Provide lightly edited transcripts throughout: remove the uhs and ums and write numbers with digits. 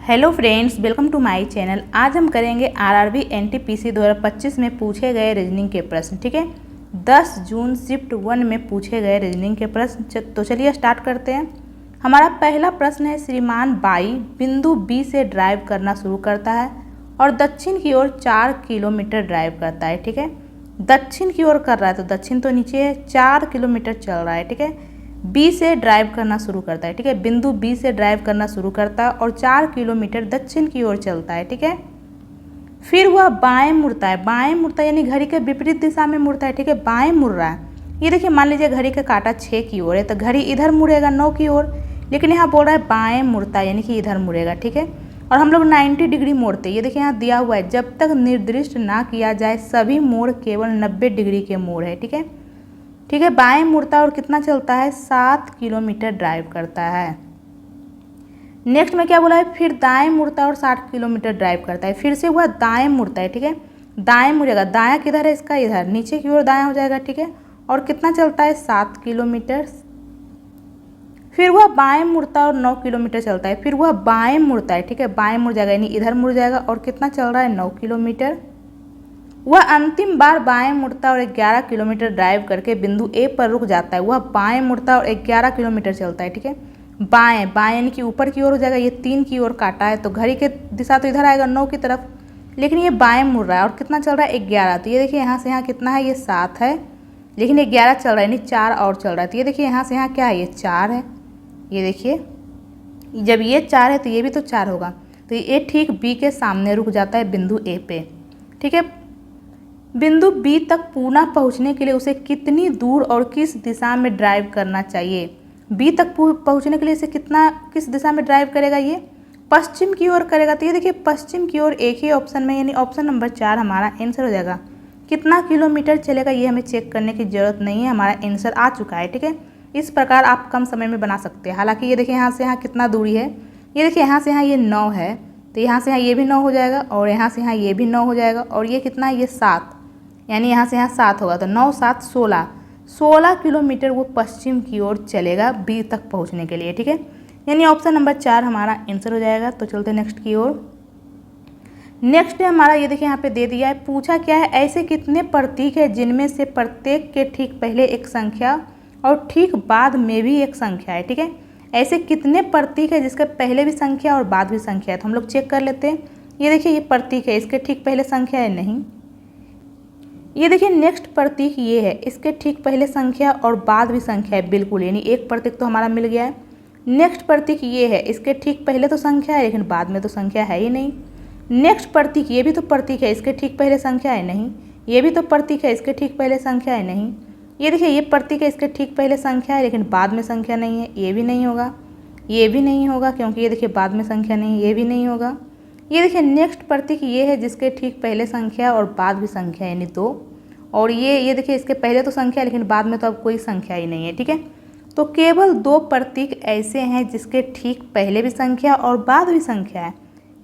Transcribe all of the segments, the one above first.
Hello friends, welcome to my channel. आज हम करेंगे आरआरबी एनटीपीसी 2025 में पूछे गए रीजनिंग के प्रश्न। ठीक है, 10 जून शिफ्ट 1 में पूछे गए रीजनिंग के प्रश्न। तो चलिए स्टार्ट करते हैं। हमारा पहला प्रश्न है, श्रीमान बाई बिंदु बी से ड्राइव करना शुरू करता है और दक्षिण की ओर 4 किलोमीटर ड्राइव करता है। ठीक है, दक्षिण की ओर कर रहा है तो दक्षिण तो नीचे है, 4 किलोमीटर चल रहा है। ठीक है, बी से ड्राइव करना शुरू करता है। ठीक है, बिंदु बी से ड्राइव करना शुरू करता है और 4 किलोमीटर दक्षिण की ओर चलता है। ठीक है, फिर वह बाएं मुड़ता है। बाएं मुड़ता है यानी घड़ी के विपरीत दिशा में मुड़ता है। ठीक है, बाएं मुड़ रहा है। ये देखिए, मान लीजिए घड़ी का कांटा 6 की ओर है तो घड़ी इधर मुड़ेगा 9 की ओर, लेकिन यहाँ बोल रहा है बाएं मुड़ता है यानी कि इधर मुड़ेगा। ठीक है, और हम लोग 90 डिग्री मोड़ते हैं। ये देखिए यहाँ दिया हुआ है, जब तक निर्दिष्ट ना किया जाए सभी मोड़ केवल 90 डिग्री के मोड़ है। ठीक है, ठीक है, बाएं मुड़ता है और कितना चलता है, 7 किलोमीटर ड्राइव करता है। नेक्स्ट में क्या बोला है, फिर दाएं मुड़ता है और 60 किलोमीटर ड्राइव करता है। फिर से वह दाएं मुड़ता है। ठीक है, दाएं मुड़ेगा, दायां किधर है इसका, इधर नीचे की ओर दायां हो जाएगा। ठीक है, और कितना चलता है, 7 किलोमीटर। फिर वह बाएं मुड़ता है और 9 किलोमीटर चलता है। फिर वह बाएं मुड़ता है। ठीक है, बाएं मुड़ जाएगा यानी इधर मुड़ जाएगा और कितना चल रहा है, 9 किलोमीटर। वह अंतिम बार बाएं मुड़ता और 11 किलोमीटर ड्राइव करके बिंदु ए पर रुक जाता है। वह बाएं मुड़ता और 11 किलोमीटर चलता है। ठीक है, बाएं बाएं यानी कि ऊपर की ओर हो जाएगा। ये 3 की ओर काटा है तो घड़ी के दिशा तो इधर आएगा 9 की तरफ, लेकिन ये बाएं मुड़ रहा है और कितना चल रहा है, 11। तो ये देखिए यहाँ से यहाँ कितना है, ये 7 है, लेकिन ये 11 चल रहा है यानी 4 और चल रहा है। तो ये देखिए यहाँ से यहाँ क्या है, ये 4 है। ये देखिए जब ये 4 है तो ये भी तो 4 होगा। तो ये ठीक बी के सामने रुक जाता है बिंदु ए पे। ठीक है, बिंदु बी तक पुनः पहुंचने के लिए उसे कितनी दूर और किस दिशा में ड्राइव करना चाहिए। बी तक पहुंचने के लिए इसे किस दिशा में ड्राइव करेगा, ये पश्चिम की ओर करेगा। तो ये देखिए पश्चिम की ओर एक ही ऑप्शन में यानी ऑप्शन नंबर 4 हमारा आंसर हो जाएगा। कितना किलोमीटर चलेगा ये हमें चेक करने की ज़रूरत नहीं है, हमारा आंसर आ चुका है। ठीक है, इस प्रकार आप कम समय में बना सकते हैं। हालांकि ये देखिए यहाँ से यहाँ कितना दूरी है, ये देखिए यहाँ से यहाँ ये 9 है तो यहाँ से यहाँ ये भी 9 हो जाएगा और यहाँ से यहाँ ये भी 9 हो जाएगा और ये कितना है, ये 7 यानी यहाँ से यहाँ 7 होगा। तो 9 7 16 किलोमीटर वो पश्चिम की ओर चलेगा बी तक पहुँचने के लिए। ठीक है, यानी ऑप्शन नंबर 4 हमारा आंसर हो जाएगा। तो चलते नेक्स्ट की ओर। नेक्स्ट है हमारा, ये देखिए यहाँ पे दे दिया है, पूछा क्या है, ऐसे कितने प्रतीक है जिनमें से प्रत्येक के ठीक पहले एक संख्या और ठीक बाद में भी एक संख्या है। ठीक है, ऐसे कितने प्रतीक है जिसके पहले भी संख्या और बाद भी संख्या है। तो हम लोग चेक कर लेते हैं। ये देखिए ये प्रतीक है, इसके ठीक पहले संख्या है नहीं। ये देखिए नेक्स्ट प्रतीक ये है, इसके ठीक पहले संख्या और बाद भी संख्या है बिल्कुल, यानी एक प्रतीक तो हमारा मिल गया है। नेक्स्ट प्रतीक ये है, इसके ठीक पहले तो संख्या है लेकिन बाद में तो संख्या है ही नहीं। नेक्स्ट प्रतीक ये भी तो प्रतीक है, इसके ठीक पहले संख्या है नहीं। ये भी तो प्रतीक है, इसके ठीक पहले संख्या है नहीं। ये देखिए ये प्रतीक है, इसके ठीक पहले संख्या है लेकिन बाद में संख्या नहीं है। ये भी नहीं होगा, ये भी नहीं होगा क्योंकि ये देखिए बाद में संख्या नहीं है। ये भी नहीं होगा। ये देखिए नेक्स्ट प्रतीक ये है जिसके ठीक पहले संख्या और बाद भी संख्या यानी 2। और ये देखिए इसके पहले तो संख्या है लेकिन बाद में तो अब कोई संख्या ही नहीं है। ठीक है, तो केवल 2 प्रतीक ऐसे हैं जिसके ठीक पहले भी संख्या और बाद भी संख्या है,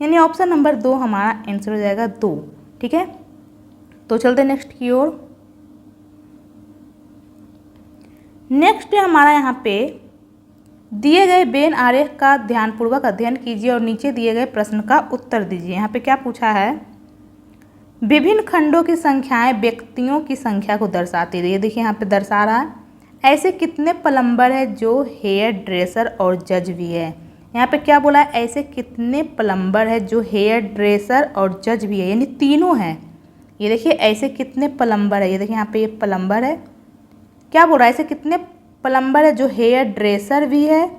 यानी ऑप्शन नंबर 2 हमारा आंसर हो जाएगा 2। ठीक है, तो चलते नेक्स्ट की ओर। नेक्स्ट है हमारा यहाँ पे दिए गए वेन आरेख का ध्यानपूर्वक अध्ययन कीजिए और नीचे दिए गए प्रश्न का उत्तर दीजिए। यहाँ पे क्या पूछा है, विभिन्न खंडों की संख्याएं व्यक्तियों की संख्या को दर्शाती है। ये देखिए यहाँ पे दर्शा रहा है, ऐसे कितने प्लम्बर है जो हेयर ड्रेसर और जज भी है। यहाँ पे क्या बोला है, ऐसे कितने प्लम्बर है जो हेयर ड्रेसर और जज भी है, यानी तीनों हैं। ये देखिए ऐसे कितने प्लम्बर है, ये देखिए यहाँ पे ये प्लम्बर है। क्या बोल रहा है, ऐसे कितने प्लम्बर है जो हेयर ड्रेसर भी है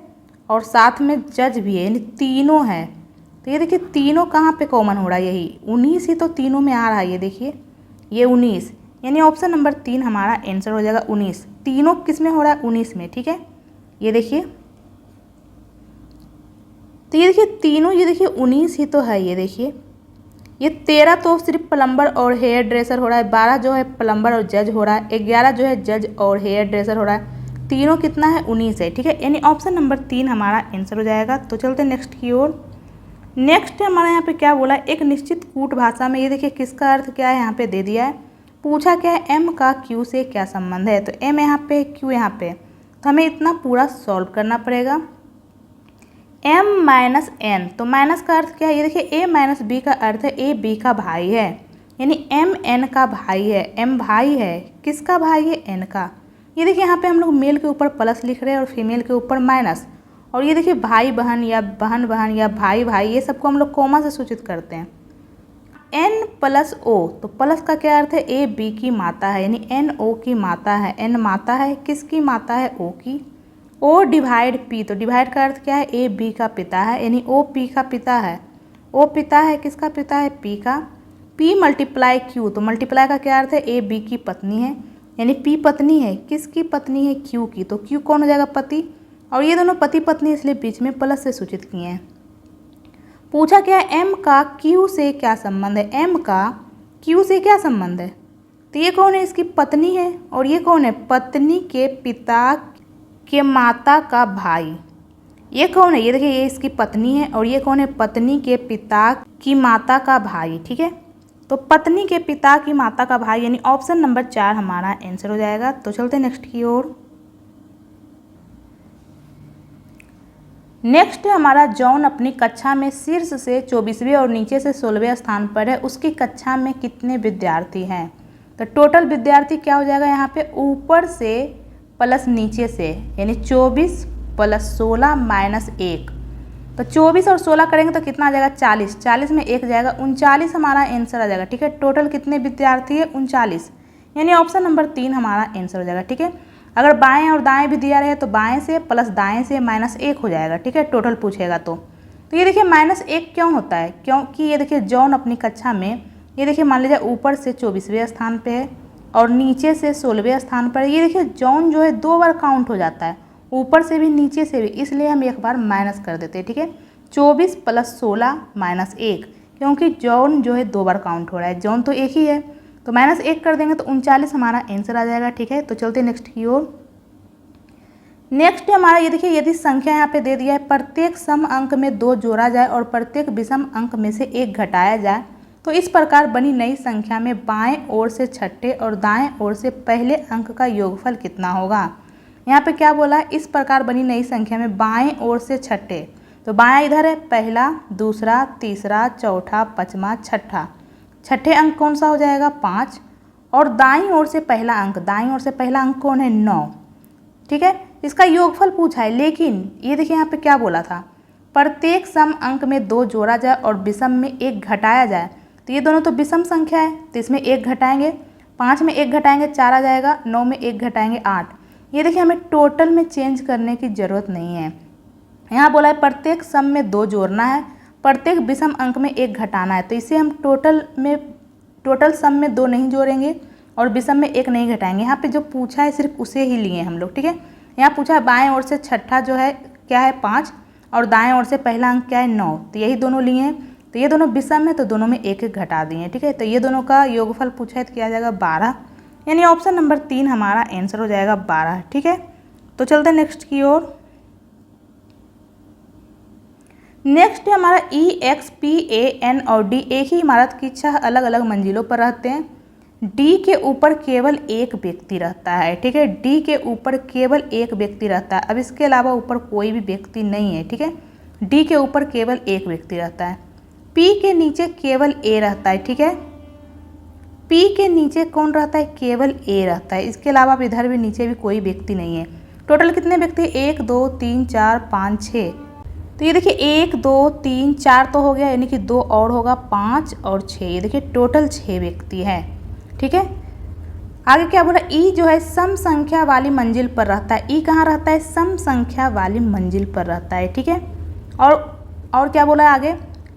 और साथ में जज भी है, यानी तीनों हैं। तो ये देखिए तीनों कहाँ पे कॉमन हो रहा है, यही 19 ही तो तीनों में आ रहा है। ये देखिए ये 19 यानी ऑप्शन नंबर 3 हमारा आंसर हो जाएगा 19। तीनों किस में हो रहा है, 19 में। ठीक है, ये देखिए, तो ये देखिए तीनों, ये देखिए 19 ही तो है। ये देखिए ये 13 तो सिर्फ प्लम्बर और हेयर ड्रेसर हो रहा है, 12 जो है प्लम्बर और जज हो रहा है, 11 जो है जज और हेयर ड्रेसर हो रहा है। तीनों कितना है, 19 है। ठीक है, यानी ऑप्शन नंबर 3 हमारा आंसर हो जाएगा। तो चलते नेक्स्ट की ओर। नेक्स्ट हमारा यहाँ पे क्या बोला, एक निश्चित कूट भाषा में, ये देखिए किसका अर्थ क्या है यहाँ पे दे दिया है। पूछा क्या है, एम का क्यू से क्या संबंध है। तो एम यहाँ पे, क्यू यहाँ पे, तो हमें इतना पूरा सॉल्व करना पड़ेगा। m माइनस n, तो माइनस का अर्थ क्या है, ये देखिए a माइनस b का अर्थ है a b का भाई है, यानी m n का भाई है। m भाई है, किसका भाई है, n का। ये देखिए यहाँ पे हम लोग मेल के ऊपर प्लस लिख रहे हैं और फीमेल के ऊपर माइनस, और ये देखिए भाई बहन या बहन बहन या भाई भाई, ये सबको हम लोग कोमा से सूचित करते हैं। n प्लस o, तो प्लस का क्या अर्थ है, a b की माता है, यानी n o की माता है। n माता है, किसकी माता है, o की। o डिवाइड p, तो डिवाइड का अर्थ क्या है, a b का पिता है, यानी o p का पिता है। o पिता है, किसका पिता है, p का। p मल्टीप्लाई q, तो मल्टीप्लाई का क्या अर्थ है, a b की पत्नी है, यानी p पत्नी है, किसकी पत्नी है, q की। तो q कौन हो जाएगा, पति, और ये दोनों पति पत्नी इसलिए बीच में प्लस से सूचित किए हैं। पूछा क्या है, m का q से क्या संबंध है, m का q से क्या संबंध है। तो ये कौन है, इसकी पत्नी है, और ये कौन है, पत्नी के पिता के माता का भाई। ये कौन है, ये देखिए ये इसकी पत्नी है, और ये कौन है, पत्नी के पिता की माता का भाई। ठीक है, तो पत्नी के पिता की माता का भाई, यानी ऑप्शन नंबर 4 हमारा आंसर हो जाएगा। तो चलते हैं नेक्स्ट की ओर। नेक्स्ट है हमारा, जॉन अपनी कक्षा में शीर्ष से 24वें और नीचे से 16वें स्थान पर है, उसकी कक्षा में कितने विद्यार्थी हैं। तो टोटल विद्यार्थी क्या हो जाएगा यहाँ पे, ऊपर से प्लस नीचे से, यानी 24 प्लस 16 माइनस 1, तो 24 और 16 करेंगे तो कितना आ जाएगा, 40, 40 में 1 जाएगा, 39 हमारा आंसर आ जाएगा। ठीक है, टोटल कितने विद्यार्थी है, 39, यानी ऑप्शन नंबर 3 हमारा आंसर हो जाएगा। ठीक है, अगर बाएं और दाएं भी दिया रहे तो बाएं से प्लस दाएं से माइनस 1 हो जाएगा। ठीक है, टोटल पूछेगा तो ये देखिए माइनस 1 क्यों होता है, क्योंकि ये देखिए जॉन अपनी कक्षा में, ये देखिए मान लीजिए ऊपर से 24वें स्थान पे है और नीचे से 16वें स्थान पर है। ये देखिए जॉन जो है 2 बार काउंट हो जाता है, ऊपर से भी नीचे से भी, इसलिए हम एक बार माइनस कर देते हैं। ठीक है, 24 प्लस 16 माइनस 1, क्योंकि जॉन जो है 2 बार काउंट हो रहा है, जॉन तो एक ही है, तो माइनस 1 कर देंगे तो 39 हमारा आंसर आ जाएगा। ठीक है, तो चलते नेक्स्ट की ओर। नेक्स्ट हमारा ये देखिए, यदि संख्या यहाँ पे दे दिया है, प्रत्येक सम अंक में 2 जोड़ा जाए और प्रत्येक विषम अंक में से 1 घटाया जाए, तो इस प्रकार बनी नई संख्या में बाएं ओर से छठे और दाएं ओर से पहले अंक का योगफल कितना होगा। यहाँ पे क्या बोला है, इस प्रकार बनी नई संख्या में बाएं ओर से छठे, तो बायां इधर है, पहला, दूसरा, तीसरा, चौथा, पाँचवा, छठा, छठे अंक कौन सा हो जाएगा, 5, और दाईं ओर से पहला अंक, दाईं ओर से पहला अंक कौन है, 9। ठीक है, इसका योगफल पूछा है, लेकिन ये देखिए यहाँ पे क्या बोला था, प्रत्येक सम अंक में 2 जोड़ा जाए और विषम में 1 घटाया जाए, तो ये दोनों तो विषम संख्या है, तो इसमें 1 घटाएंगे, 5 में 1 घटाएंगे 4 आ जाएगा, 9 में 1 घटाएंगे 8। ये देखिए हमें टोटल में चेंज करने की ज़रूरत नहीं है, यहाँ बोला है प्रत्येक सम में 2 जोड़ना है, प्रत्येक विषम अंक में 1 घटाना है, तो इसे हम टोटल सम में 2 नहीं जोड़ेंगे और विषम में 1 नहीं घटाएंगे। यहाँ पे जो पूछा है सिर्फ उसे ही लिए हम लोग। ठीक है, यहाँ पूछा है बाएं ओर से छठा जो है क्या है, 5, और दाएं ओर से पहला अंक क्या है, 9, तो यही दोनों लिए हैं, तो ये दोनों विषम है तो दोनों में 1 1 घटा दिए। ठीक है, तो ये दोनों का योगफल पूछा है तो क्या आ जाएगा, 12, यानी ऑप्शन नंबर 3 हमारा आंसर हो जाएगा 12। ठीक है, तो चलते हैं नेक्स्ट की ओर। नेक्स्ट है हमारा E, X, P, A, N और D एक ही इमारत की 6 अलग अलग मंजिलों पर रहते हैं। D के ऊपर केवल एक व्यक्ति रहता है। ठीक है, D के ऊपर केवल एक व्यक्ति रहता है, अब इसके अलावा ऊपर कोई भी व्यक्ति नहीं है। ठीक है, D के ऊपर केवल एक व्यक्ति रहता है। P के नीचे केवल A रहता है। ठीक है, P के नीचे कौन रहता है, केवल A रहता है, इसके अलावा अब इधर भी नीचे भी कोई व्यक्ति नहीं है। टोटल कितने व्यक्ति, 1 2 3 4 5 6, तो ये देखिए 1 2 3 4 तो हो गया, यानी कि 2 और होगा, 5 और 6, ये देखिए टोटल 6 व्यक्ति हैं। ठीक है, आगे क्या बोला, ई जो है सम संख्या वाली मंजिल पर रहता है। ई कहाँ रहता है, सम संख्या वाली मंजिल पर रहता है। ठीक है, और क्या बोला है आगे,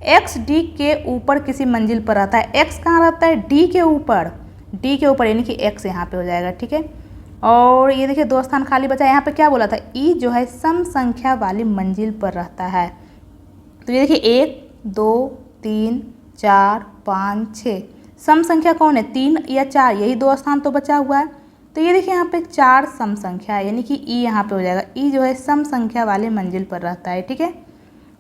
एक्स डी के ऊपर किसी मंजिल पर रहता है। एक्स कहाँ रहता है, डी के ऊपर, डी के ऊपर, यानी कि एक्स यहाँ पे हो जाएगा। ठीक है, और ये देखिए 2 स्थान खाली बचा, यहाँ पे क्या बोला था, ई जो है सम संख्या वाली मंजिल पर रहता है। तो ये देखिए 1 2 3 4 5 6, सम संख्या कौन है, 3 या 4, यही 2 स्थान तो बचा हुआ है। तो ये देखिए यहाँ पे 4 सम संख्या है, यानी कि ई यहाँ पे हो जाएगा। ई जो है सम संख्या वाले मंजिल पर रहता है। ठीक है,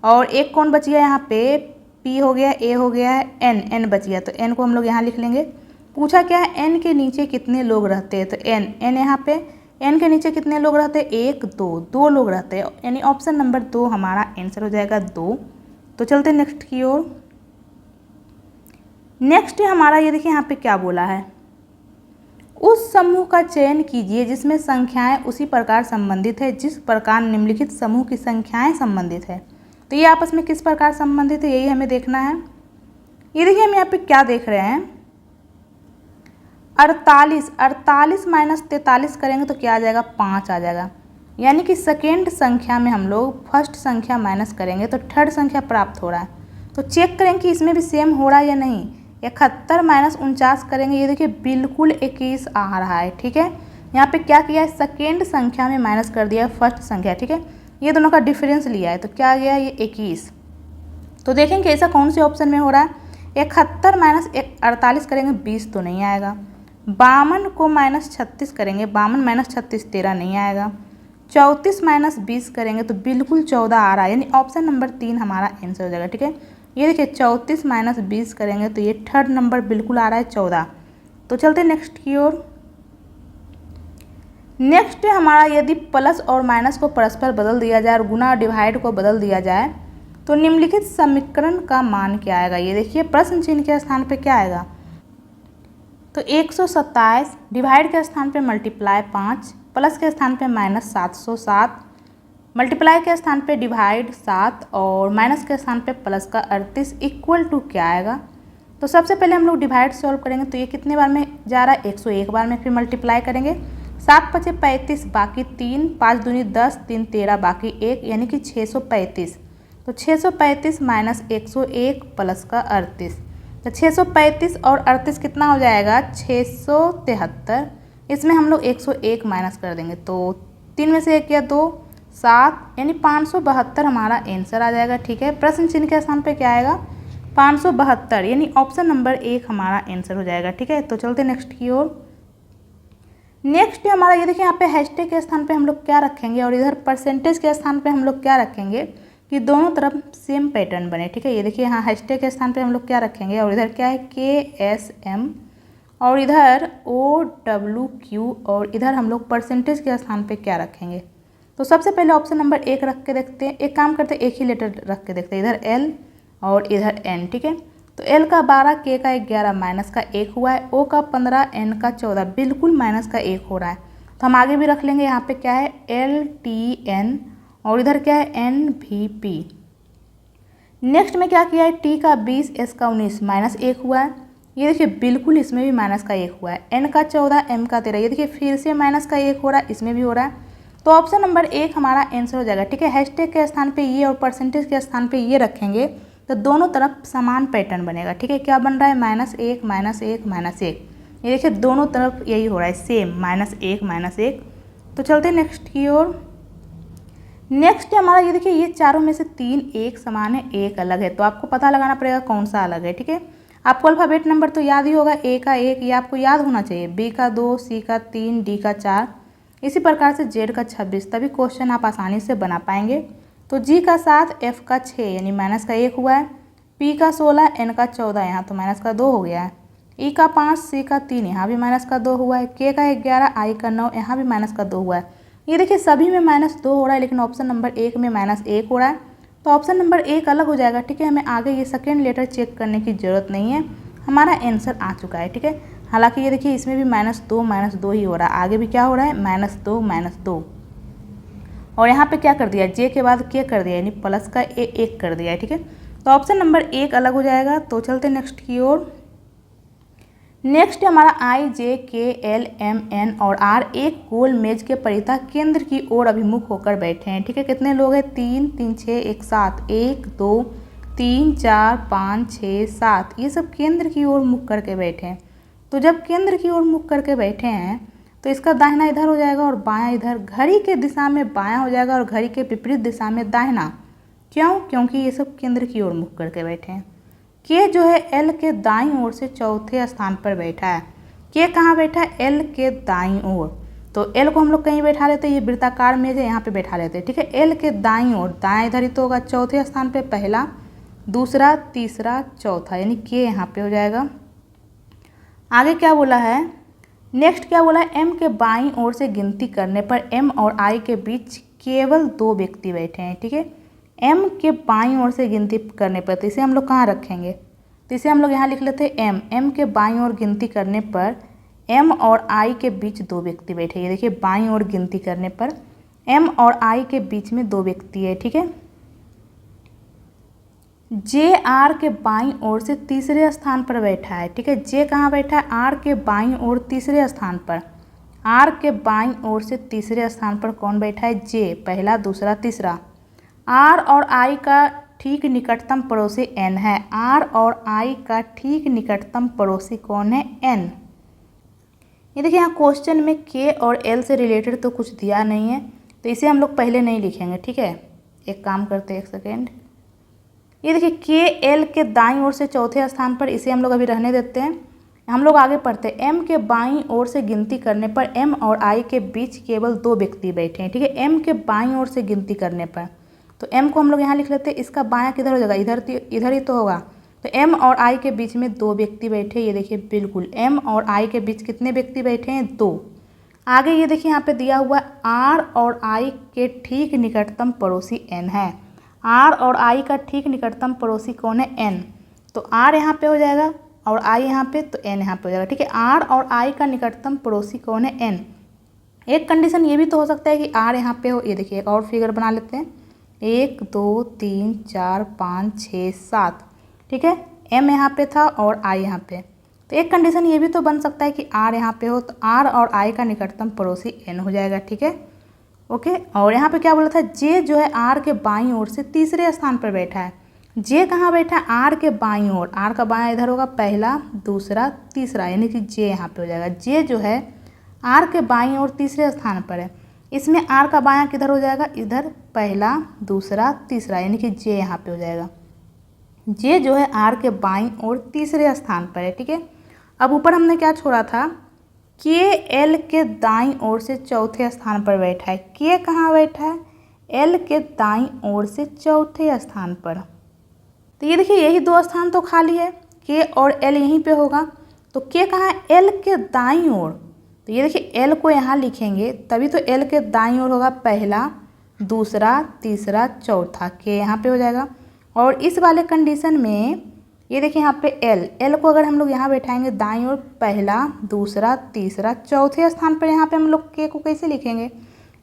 और एक कौन बच गया यहाँ पे, पी हो गया, ए हो गया है, एन बच गया, तो एन को हम लोग यहाँ लिख लेंगे। पूछा क्या है, एन के नीचे कितने लोग रहते हैं, तो एन यहाँ पे n के नीचे कितने लोग रहते हैं, 1 2, 2 लोग रहते हैं, यानी ऑप्शन नंबर 2 हमारा आंसर हो जाएगा 2। तो चलते नेक्स्ट की ओर। नेक्स्ट हमारा ये देखिए यहाँ पे क्या बोला है, उस समूह का चयन कीजिए जिसमें संख्याएं उसी प्रकार संबंधित है जिस प्रकार निम्नलिखित समूह की संख्याएं संबंधित है। तो ये आपस में किस प्रकार संबंधित है, यही हमें देखना है। ये देखिए हम यहाँ पे क्या देख रहे हैं, 48 माइनस 43 करेंगे तो क्या आ जाएगा, 5 आ जाएगा। यानी कि सेकेंड संख्या में हम लोग फर्स्ट संख्या माइनस करेंगे तो थर्ड संख्या प्राप्त हो रहा है। तो चेक करें कि इसमें भी सेम हो रहा है या नहीं। 71 माइनस 49 करेंगे, ये देखिए बिल्कुल 21 आ रहा है। ठीक है, यहाँ पे क्या किया है, सेकेंड संख्या में माइनस कर दिया है फर्स्ट संख्या। ठीक है, ये दोनों का डिफरेंस लिया है तो क्या आ गया, ये 21। तो देखेंगे ऐसा कौन से ऑप्शन में हो रहा है। 71 माइनस 48 करेंगे 20 तो नहीं आएगा। 52 को माइनस 36 करेंगे, 52 माइनस 36 13 नहीं आएगा। 34 माइनस 20 करेंगे तो बिल्कुल 14 आ रहा है, यानी ऑप्शन नंबर 3 हमारा आंसर हो जाएगा। ठीक है, ये देखिए 34 माइनस 20 करेंगे तो ये थर्ड नंबर बिल्कुल आ रहा है 14। तो चलते नेक्स्ट की ओर। नेक्स्ट हमारा यदि प्लस और माइनस को परस्पर बदल दिया जाए और गुना और डिवाइड को बदल दिया जाए तो निम्नलिखित समीकरण का मान क्या आएगा। ये देखिए प्रश्न चिन्ह के स्थान पे क्या आएगा, तो 127 डिवाइड के स्थान पे मल्टीप्लाई 5, प्लस के स्थान पे माइनस 707, मल्टीप्लाई के स्थान पे डिवाइड 7 और माइनस के स्थान पे प्लस का 38 इक्वल टू क्या आएगा। तो सबसे पहले हम लोग डिवाइड सॉल्व करेंगे तो ये कितने बार में जा रहा है, 101 बार में। फिर मल्टीप्लाई करेंगे 7 पचे 35 बाकी 3, 5 दूनी 10, 3 13 बाकी 1 यानी कि 635। तो 635 माइनस 101 प्लस का 38, तो 635 और 38 कितना हो जाएगा, 673। इसमें हम लोग 101 माइनस कर देंगे तो 3 में से 1 या 2 7, यानी 572 हमारा आंसर आ जाएगा। ठीक है, प्रश्न चिन्ह के स्थान पे क्या आएगा, 572, यानी ऑप्शन नंबर 1 हमारा आंसर हो जाएगा। ठीक है, तो चलते नेक्स्ट की ओर। नेक्स्ट हमारा ये देखिए यहाँ पे हैशटैग के स्थान पे हम लोग क्या रखेंगे और इधर परसेंटेज के स्थान पे हम लोग क्या रखेंगे कि दोनों तरफ सेम पैटर्न बने। ठीक है, ये देखिए यहाँ हैशटैग के स्थान पे हम लोग क्या रखेंगे और इधर क्या है KSM और इधर OWQ और इधर हम लोग परसेंटेज के स्थान पे क्या रखेंगे। तो सबसे पहले ऑप्शन नंबर 1 रख के देखते हैं। एक काम करते हैं, एक ही लेटर रख के देखते हैं, इधर L और इधर N। ठीक है, तो L का 12, K का 11, माइनस का 1 हुआ है, O का 15, N का 14, बिल्कुल माइनस का 1 हो रहा है। तो हम आगे भी रख लेंगे, यहाँ पे क्या है LTN और इधर क्या है NVP। नेक्स्ट में क्या किया है, T का 20, S का 19, माइनस 1 हुआ है, ये देखिए बिल्कुल इसमें भी माइनस का 1 हुआ है। N का 14, M का 13, ये देखिए फिर से माइनस का 1 हो रहा है, इसमें भी हो रहा है। तो ऑप्शन नंबर 1 हमारा आंसर हो जाएगा। ठीक है, हैशटैग के स्थान पे ये और परसेंटेज के स्थान पे ये रखेंगे तो दोनों तरफ समान पैटर्न बनेगा। ठीक है, क्या बन रहा है, -1 -1 -1, ये देखिए दोनों तरफ यही हो रहा है सेम, -1 -1। तो चलते नेक्स्ट की ओर। नेक्स्ट हमारा ये देखिए ये चारों में से 3 एक समान है, एक अलग है, तो आपको पता लगाना पड़ेगा कौन सा अलग है। ठीक है, आपको अल्फ़ाबेट नंबर तो याद ही होगा, A का 1 ये आपको याद होना चाहिए, B का 2, C का 3, D का 4, इसी प्रकार से Z का 26, तभी क्वेश्चन आप आसानी से बना पाएंगे। तो G का 7, F का 6 यानी माइनस का 1 हुआ है, P का 16, N का 14 यहाँ तो माइनस का 2 हो गया है, E का 5, C का 3 यहाँ भी माइनस का 2 हुआ है, K का 11, I का 9 यहाँ भी माइनस का 2 हुआ है। ये देखिए सभी में -2 हो रहा है लेकिन ऑप्शन नंबर 1 में -1 हो रहा है, तो ऑप्शन नंबर 1 अलग हो जाएगा। ठीक है, हमें आगे ये सेकेंड लेटर चेक करने की ज़रूरत नहीं है, हमारा आंसर आ चुका है। ठीक है, हालांकि ये देखिए इसमें भी -2 ही हो रहा है, आगे भी क्या हो रहा है -2 और यहाँ पे क्या कर दिया, J के बाद K कर दिया यानी प्लस का A1 कर दिया है। ठीक है, तो ऑप्शन नंबर 1 अलग हो जाएगा। तो चलते नेक्स्ट की ओर। नेक्स्ट हमारा I, J, K, L, M, N और R एक गोल मेज के परितः केंद्र की ओर अभिमुख होकर बैठे हैं। ठीक है, कितने लोग हैं, 3 3 6 1 7, 1 2 3 4 5 6 7, ये सब केंद्र की ओर मुख करके बैठे हैं। तो जब केंद्र की ओर मुख करके बैठे हैं तो इसका दाहिना इधर हो जाएगा और बायां इधर, घड़ी के दिशा में बायां हो जाएगा और घड़ी के विपरीत दिशा में दाहिना। क्यों, क्योंकि ये सब केंद्र की ओर मुख करके बैठे हैं। के जो है L के दाईं ओर से चौथे स्थान पर बैठा है। के कहाँ बैठा है, L के दाईं ओर, तो L को हम लोग कहीं बैठा लेते हैं, ये वृत्ताकार मेज है यहाँ पे बैठा लेते हैं। ठीक है, L के दाईं ओर, दायां इधर ही तो होगा, चौथे स्थान पे पहला, दूसरा, तीसरा, चौथा, यानी के यहाँ पे हो जाएगा। आगे क्या बोला है, नेक्स्ट क्या बोला है, एम के बाईं ओर से गिनती करने पर एम और आई के बीच केवल 2 व्यक्ति बैठे हैं। ठीक है, एम के बाईं ओर से गिनती करने पर, तो इसे हम लोग कहाँ रखेंगे, तो इसे हम लोग यहाँ लिख लेते हैं एम के बाईं ओर गिनती करने पर एम और आई के बीच 2 व्यक्ति बैठे। ये देखिए बाईं ओर गिनती करने पर एम और आई के बीच में 2 व्यक्ति है। ठीक है, जे आर के बाईं ओर से तीसरे स्थान पर बैठा है। ठीक है, जे कहाँ बैठा है, आर के बाईं ओर तीसरे स्थान पर। आर के बाईं ओर से तीसरे स्थान पर कौन बैठा है, जे, पहला, दूसरा, तीसरा। आर और आई का ठीक निकटतम पड़ोसी एन है। आर और आई का ठीक निकटतम पड़ोसी कौन है, एन। ये देखिए यहाँ क्वेश्चन में के और एल से रिलेटेड तो कुछ दिया नहीं है, तो इसे हम लोग पहले नहीं लिखेंगे। ठीक है, एक काम करते हैं, एक सेकेंड। ये देखिए के एल के दाईं ओर से चौथे स्थान पर, इसे हम लोग अभी रहने देते हैं। हम लोग आगे पढ़ते हैं। एम के बाईं ओर से गिनती करने पर एम और आई के बीच केवल 2 व्यक्ति बैठे हैं। ठीक है, एम के बाईं ओर से गिनती करने पर, तो एम को हम लोग यहाँ लिख लेते हैं। इसका बायां किधर हो जाएगा, इधर ही तो होगा। तो एम और आई के बीच में 2 व्यक्ति बैठे। ये देखिए बिल्कुल एम और आई के बीच कितने व्यक्ति बैठे हैं, 2। आगे ये देखिए यहाँ पे दिया हुआ आर और आई के ठीक निकटतम पड़ोसी एन है। आर और आई का ठीक निकटतम पड़ोसी कौन है, एन। तो आर यहाँ पे हो जाएगा और आई यहाँ पे, तो एन यहाँ पे हो जाएगा। ठीक है, आर और आई का निकटतम पड़ोसी कौन है, एन। एक कंडीशन ये भी तो हो सकता है कि आर यहाँ पे हो। ये देखिए एक और फिगर बना लेते हैं, 1 2 3 4 5 6 7। ठीक है, एम यहाँ पे था और आई यहाँ पे, तो एक कंडीशन ये भी तो बन सकता है कि आर यहाँ पे हो, तो आर और आई का निकटतम पड़ोसी एन हो जाएगा। ठीक है, ओके। और यहाँ पे क्या बोला था, जे जो है आर के बाईं ओर से तीसरे स्थान पर बैठा है। जे कहाँ बैठा है, आर के बाईं ओर। आर का बायां इधर होगा, पहला, दूसरा, तीसरा, यानी कि जे यहाँ पे हो जाएगा। जे जो है आर के बाईं ओर तीसरे स्थान पर है। इसमें आर का बायां किधर हो जाएगा, इधर, पहला, दूसरा, तीसरा, यानी कि जे यहाँ पे हो जाएगा। जे जो है आर के बाईं ओर तीसरे स्थान पर है। ठीक है, अब ऊपर हमने क्या छोड़ा था, के एल के दाईं ओर से चौथे स्थान पर बैठा है। के कहाँ बैठा है, एल के दाईं ओर से चौथे स्थान पर। तो ये देखिए यही 2 स्थान तो खाली है, के और एल यहीं पे होगा। तो के कहाँ है, एल के दाईं ओर। तो ये देखिए एल को यहाँ लिखेंगे तभी तो एल के दाईं ओर होगा, पहला, दूसरा, तीसरा, चौथा, के यहाँ पे हो जाएगा। और इस वाले कंडीशन में ये देखिए यहाँ पे एल को अगर हम लोग यहाँ बैठाएंगे दाईं ओर, पहला, दूसरा, तीसरा, चौथे स्थान पर, यहाँ पे हम लोग के को कैसे लिखेंगे,